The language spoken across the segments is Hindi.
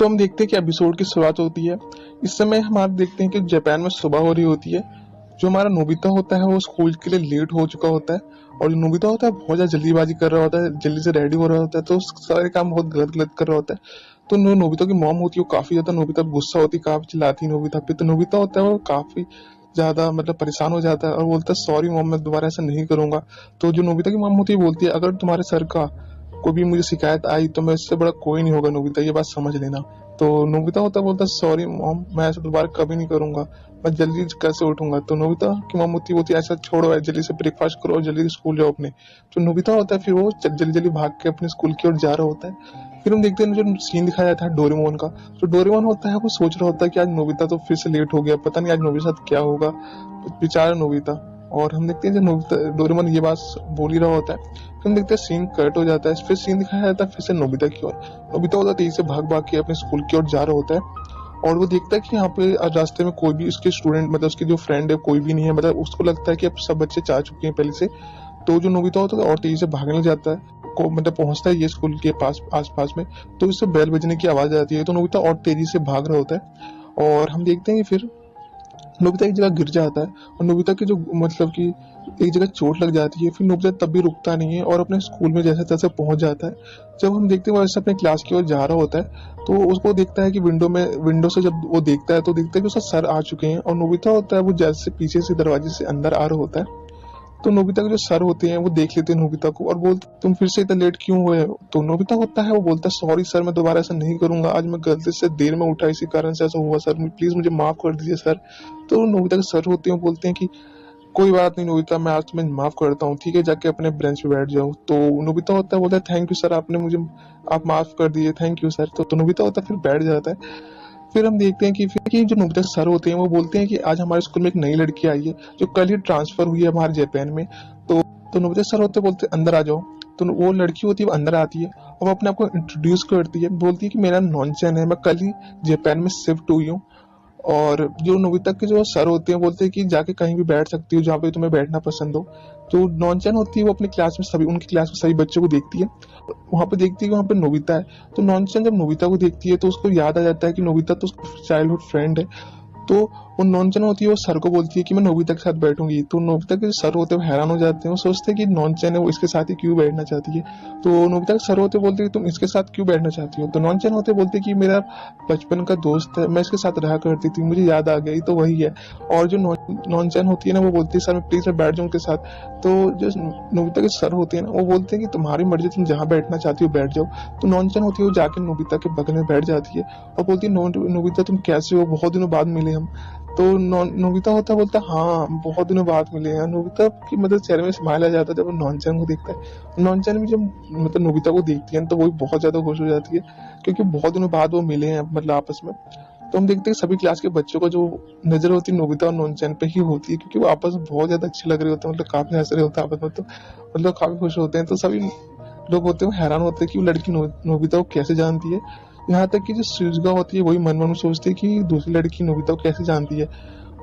तो हम देखते हैं कि एपिसोड की शुरुआत होती है। इस समय हम देखते हैं कि जापान में सुबह हो रही होती है। जो हमारा नोबिता होता है वो स्कूल के लिए लेट हो चुका होता है, और जो नोबिता होता है बहुत ज्यादा जल्दीबाजी कर रहा होता है, जल्दी से रेडी हो रहा होता है, तो सारे काम बहुत गलत गलत कर रहा होता है। तो नोबिता की मॉम होती है वो काफी ज्यादा नोबिता पे गुस्सा होती है, काफी चिल्लाती है नोबिता पे। तो नोबिता होता है वो काफी ज्यादा परेशान हो जाता है और बोलता है सॉरी मॉम, मैं दोबारा ऐसा नहीं करूंगा। तो जो नोबिता की मॉम होती है बोलती है अगर तुम्हारे सर का कोई भी मुझे शिकायत आई तो मैं इससे बड़ा कोई नहीं होगा नोबिता, ये बात समझ लेना। तो नोबिता होता बोलता सॉरी मॉम, मैं ऐसा दोबारा कभी नहीं करूंगा, मैं जल्दी कैसे उठूंगा। तो नोबिता की मॉम होती बोलती ऐसा छोड़ो, जल्दी से ब्रेकफास्ट करो और जल्दी स्कूल जाओ अपने। जो नोबिता होता है फिर वो जल्दी जल्दी भाग के अपने स्कूल की ओर जा रहा होता है। फिर हम देखते हैं जो सीन दिखाया जाता है डोरेमोन का। जो डोरेमोन होता है वो सोच रहा होता है कि आज नोबिता तो फिर से लेट हो गया, पता नहीं आज नोबिता के साथ क्या होगा, बेचारा नोबिता। और हम देखते हैं जब नोबिता डोरेमोन ये बात बोल ही रहा होता है, फिर हम देखते हैं सीन कट हो जाता है, फिर सीन दिखाया जाता है फिर से नोबिता की ओर। नोबिता होता है तेजी से भाग भाग के अपने स्कूल की ओर जा रहा होता है, और वो देखता है कि यहाँ पे रास्ते में कोई भी उसके स्टूडेंट उसके जो फ्रेंड है कोई भी नहीं है, उसको लगता है कि अब सब बच्चे जा चुके हैं पहले से। तो जो नोबिता होता है और तेजी से भागने लग जाता है, को पहुंचता है ये स्कूल के पास आसपास में। तो इससे बेल बजने की आवाज आती है, तो नोबिता और तेजी से भाग रहा होता है। और हम देखते हैं कि फिर नोबिता एक जगह गिर जाता है, और नोबिता की जो कि एक जगह चोट लग जाती है। फिर नोबिता तब भी रुकता नहीं है और अपने स्कूल में जैसे तैसे पहुंच जाता है। जब हम देखते हैं वो ऐसे अपने क्लास की ओर जा रहा होता है, तो उसको देखता है कि विंडो से जब वो देखता है तो देखता है कि उसका सर आ चुके हैं, और नोबिता होता है वो जैसे पीछे से दरवाजे से अंदर आ रहा होता है। तो नोबिता के जो सर होते हैं वो देख लेते हैं नोबिता को और बोलते तुम फिर से इतना लेट क्यों हुए हो। तो नोबिता होता है वो बोलता है सॉरी सर, मैं दोबारा ऐसा नहीं करूंगा, आज मैं गलती से देर में उठा इसी कारण से ऐसा हुआ सर, प्लीज मुझे माफ कर दीजिए सर। तो नोबिता के सर होते हैं वो बोलते हैं कि कोई बात नहीं नोबिता, मैं आज तुम्हें माफ करता हूँ, ठीक है, जाके अपने बेंच पे बैठ जाओ। तो नोबिता होता है बोलता है थैंक यू सर, आपने मुझे आप माफ कर दिए, थैंक यू सर। तो नोबिता होता है फिर बैठ जाता है। फिर हम देखते हैं कि फिर कि जो नोबिता सर होते हैं वो बोलते हैं कि आज हमारे स्कूल में एक नई लड़की आई है जो कल ही ट्रांसफर हुई है हमारे जापान में। तो नोबिता सर होते बोलते अंदर आ जाओ। तो वो लड़की होती है वो अंदर आती है और वो अपने आप को इंट्रोड्यूस करती है, बोलती है कि मेरा नॉनचेन है, मैं कल ही जापान में शिफ्ट हुई हूँ। और जो नोबिता के जो सर होते हैं बोलते हैं कि जाके कहीं भी बैठ सकती हो जहाँ पे तुम्हें बैठना पसंद हो। तो नॉनचेन होती है वो अपनी क्लास में उनकी क्लास में सभी बच्चों को देखती है, वहां पे देखती है कि वहां पे नोबिता है। तो नॉनचेन जब नोबिता को देखती है तो उसको याद आ जाता है कि नोबिता तो उसका चाइल्डहुड फ्रेंड है। तो वो नॉनचेन होती है वो सर को बोलती है कि मैं नोबिता के साथ बैठूंगी। तो नोबिता के जो सर होते हैं वो हैरान हो जाते हैं, वो सोचते हैं कि नॉनचेन है वो इसके साथ ही क्यों बैठना चाहती है। तो नोबिता के सर होते बोलते हैं तुम इसके साथ क्यों बैठना चाहती हो। तो नॉनचेन होते बोलते कि मेरा बचपन का दोस्त है, मैं इसके साथ रहा करती थी, मुझे याद आ गई तो वही है। और जो नॉनचेन होती है ना वो बोलती है सर मैं प्लीज मैं बैठ जाऊँ उनके साथ। तो जो नोबिता के सर होते हैं ना वो बोलते हैं कि तुम्हारी मर्जी, तुम जहाँ बैठना चाहती हो बैठ जाओ। तो नॉनचेन होती है वो जाके नोबिता के बगल में बैठ जाती है और बोलती है नोबिता तुम कैसे हो, बहुत दिनों बाद मिले हम। तो नोबिता होता बोलता हाँ बहुत दिनों बाद मिले हैं। नोबिता की चेहरे में स्माइल आ जाता है जब वो नॉनचेन को देखता है। नॉनचेन भी जब नोबिता को देखती है तो वो भी बहुत ज्यादा खुश हो जाती है क्योंकि बहुत दिनों बाद वो मिले हैं आपस में। तो हम देखते हैं सभी क्लास के बच्चों को जो नजर होती है नोबिता और नॉनचेन पे ही होती है क्योंकि वो आपस में बहुत ज्यादा अच्छे लग रहे होते हैं, काफी हंस रहे होते हैं आपस में। तो काफी खुश होते हैं। तो सभी लोग होते हैं हैरान होते हैं कि वो लड़की नोबिता को कैसे जानती है। यहाँ तक कि जो शिजुका होती है वही मन मन में सोचती है कि दूसरी लड़की नोबिता को कैसे जानती है।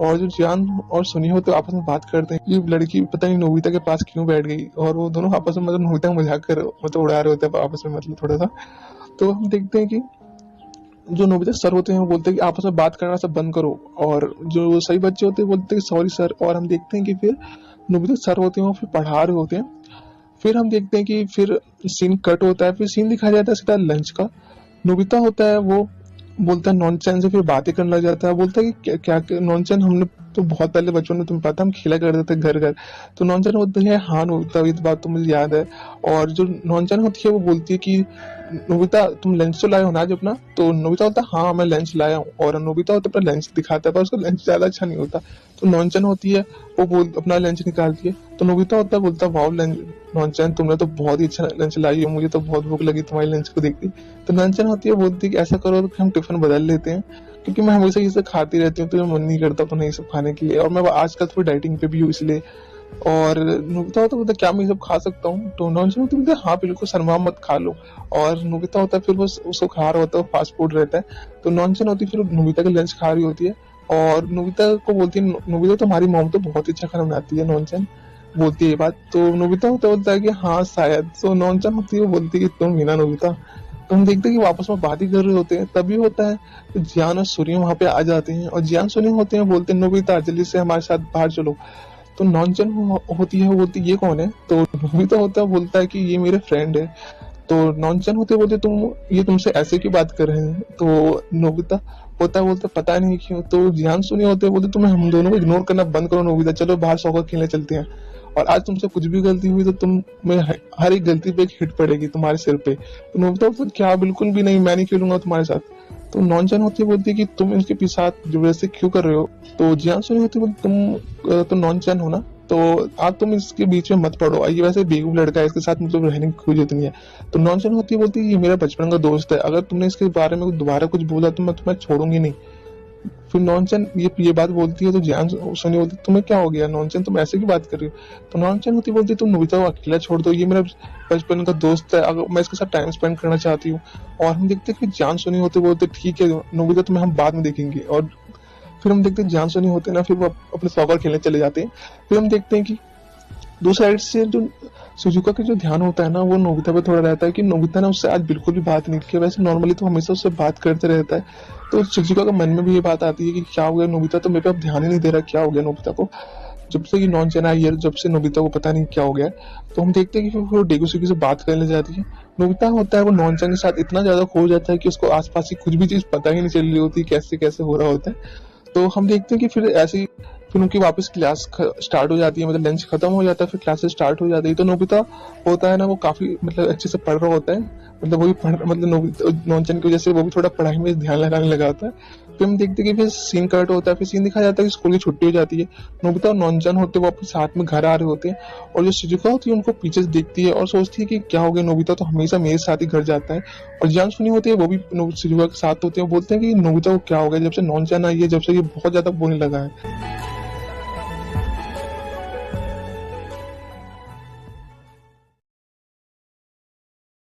और जो जियान और सुनी होते आपस में बात करते हैं कि लड़की पता नहीं नोबिता के पास क्यों बैठ गई, और वो दोनों आपस में नोबिता को मजाक कर उड़ा रहे होते हैं आपस में थोड़ा सा। तो हम देखते हैं कि जो नोबिता सर होते हैं वो बोलते हैं कि आपस में बात करना सब बंद करो, और जो सही बच्चे होते हैं बोलते हैं सॉरी सर। और हम देखते हैं कि फिर नोबिता सर होते हैं वो फिर पढ़ा रहे होते हैं। फिर हम देखते हैं कि फिर सीन कट होता है, फिर सीन दिखाया जाता है सीधा लंच का। नोबिता होता है वो बोलता है नॉनचेन से फिर बातें करने लग जाता है, बोलता है कि क्या नॉनचेन, हमने तो बहुत पहले बचपन में तुम्हें पता हम खेला करते थे घर घर। तो नॉनचेन होती है हाँ नोबिता ये बात तो मुझे याद है। और जो नॉनचेन होती है वो बोलती है कि नोबिता तुम लंच तो लाए हो ना आज अपना। तो नोबिता होता है हाँ मैं लंच लाया हूँ, और नोबिता होता है अपना लंच दिखाता है पर उसका लंच ज्यादा अच्छा नहीं होता। तो नॉनचेन होती है वो अपना लंच निकालती है। तो नोबिता होता है बोलता है वाओ लंच नॉनचेन तुमने तो बहुत ही अच्छा लंच लाई है, मुझे तो बहुत भूख लगी तुम्हारी लंच को देखती। तो नॉनचेन होती है बोलती है कि ऐसा करो तो हम टिफिन बदल लेते हैं क्योंकि मैं हमेशा ये सब खाती रहती हूँ तो मन नहीं करता तो नहीं सब खाने के लिए, और मैं आजकल थोड़ी डाइटिंग पे भी हूँ इसलिए। और नोबिता होता बोलता क्या मैं ये सब खा सकता हूँ। तो नॉनचेन होती बोलते हाँ बिल्कुल शर्मा मत खा लो। और नोबिता होता है फिर वो उसको खा रहा होता है, फास्ट फूड रहता है। तो नॉनचेन होती फिर नोबिता का लंच खा रही होती है और नोबिता को बोलती है नोबिता तुम्हारी मॉम तो बहुत ही अच्छा खाना बनाती है। नॉनचेन बोलती है ये बात। तो नोबिता होता बोलता है कि हाँ शायद। तो नॉनचेन होती है वो बोलती है कि तुम ही ना नोबिता। तो हम देखते हैं कि वापस में बात ही कर रहे होते हैं, तभी होता है कि जियान और सूर्य वहां पे आ जाते हैं और जियान सूर्य होते हैं, बोलते हैं नोबिता जल्दी से हमारे साथ बाहर चलो। तो नॉनचन होती है, वो बोलती ये कौन है, तो नोबिता होता है बोलता है कि ये मेरे फ्रेंड है। तो नॉनचन होते बोलते तुम ये तुमसे ऐसे क्यों बात कर रहे हैं, तो नोबिता होता है बोलते पता नहीं क्यों। तो जियान सुनी होते बोलते तुम्हें हम दोनों को इग्नोर करना बंद करो नोबिता, चलो बाहर सॉकर खेलने चलते हैं। और आज तुमसे कुछ भी गलती हुई तो तुम में हर एक गलती पे एक हिट पड़ेगी तुम्हारे सिर पे। तो नोबिता बोलता क्या बिल्कुल भी नहीं, मैं नहीं खेलूंगा तुम्हारे साथ। तो नॉनचन होती बोलती है कि तुम इनके पीछे साथ जबरदस्ती क्यों कर रहे हो। तो जियान सुनी होती बोलती तुम नॉनचन हो ना, तो आप तुम इसके बीच में मत पड़ो, ये वैसे बेवकूफ लड़का है, इसके साथ मतलब रहने की कोई जरूरत नहीं है। तो नॉनचन होती है बोलती है ये मेरा बचपन का दोस्त है, अगर तुमने इसके बारे में दोबारा कुछ बोला तो मैं तुम्हें छोड़ूंगी नहीं। फिर नॉनचन ये बात बोलती है तो जियान सनी बोलती तुम्हें क्या हो गया नॉनचन, तुम ऐसे की बात कर रही हो। तो नॉनचन होती बोलती तुम नोबिता को अकेला छोड़ दो, ये मेरा बचपन का दोस्त है, अगर मैं इसके साथ टाइम स्पेंड करना चाहती हूँ। और हम देखते हैं कि जियान सनी होते बोलते ठीक है नोबिता, तुम्हें हम बाद में देखेंगे। और फिर हम देखते हैं जियान सनी होते ना, फिर वो अपने सॉकर खेलने चले जाते हैं। फिर हम देखते हैं कि दूसरी साइड से जो सुजुका का जो ध्यान होता है ना, वो नोबिता पे थोड़ा रहता है कि नोबिता ने उससे आज बिल्कुल भी बात नहीं की। वैसे नॉर्मली तो हमेशा उससे बात करते रहता है, तो सुजुका के मन में भी ये बात आती है कि क्या हो गया नोबिता, तो मेरे पे अब ध्यान ही नहीं दे रहा, क्या हो गया नोबिता को। जब से ये नॉन चेना आई है, जब से नोबिता को पता नहीं क्या हो गया। तो हम देखते हैं कि फिर वो डेगुसुकी से बात करने जाती है। नोबिता होता है वो नॉनचन के साथ इतना ज्यादा खो जाता है कि उसको आसपास की कुछ भी चीज पता ही नहीं चल रही होती, कैसे कैसे हो रहा होता है। तो हम देखते हैं कि फिर ऐसे ही फिर उनकी वापस क्लास स्टार्ट हो जाती है, मतलब लंच खत्म हो जाता है, फिर क्लासेस स्टार्ट हो जाती है। तो नोबिता होता है ना, वो काफी मतलब अच्छे से पढ़ रहा होता है, मतलब वो भी पढ़ मतलब नॉनचन की वजह से वो भी थोड़ा पढ़ाई में ध्यान लगाने लगा होता है। फिर हम देखते हैं कि फिर सीन कट होता है, फिर सीन दिखाया जाता है कि स्कूल की छुट्टी हो जाती है। नोबिता और नॉनचन होते हैं वो अपने साथ में घर आ रहे होते हैं, और जो शिजुका होती है उनको पीछे से देखती है और सोचती है कि क्या हो गया, नोबिता तो हमेशा मेरे साथ ही घर जाता है। और जियान सुनी होती है वो भी शिजुका के साथ होते हैं, बोलते हैं कि नोबिता को क्या हो गया, जब से नॉनचन आई है जब से ये बहुत ज्यादा बोलने लगा है।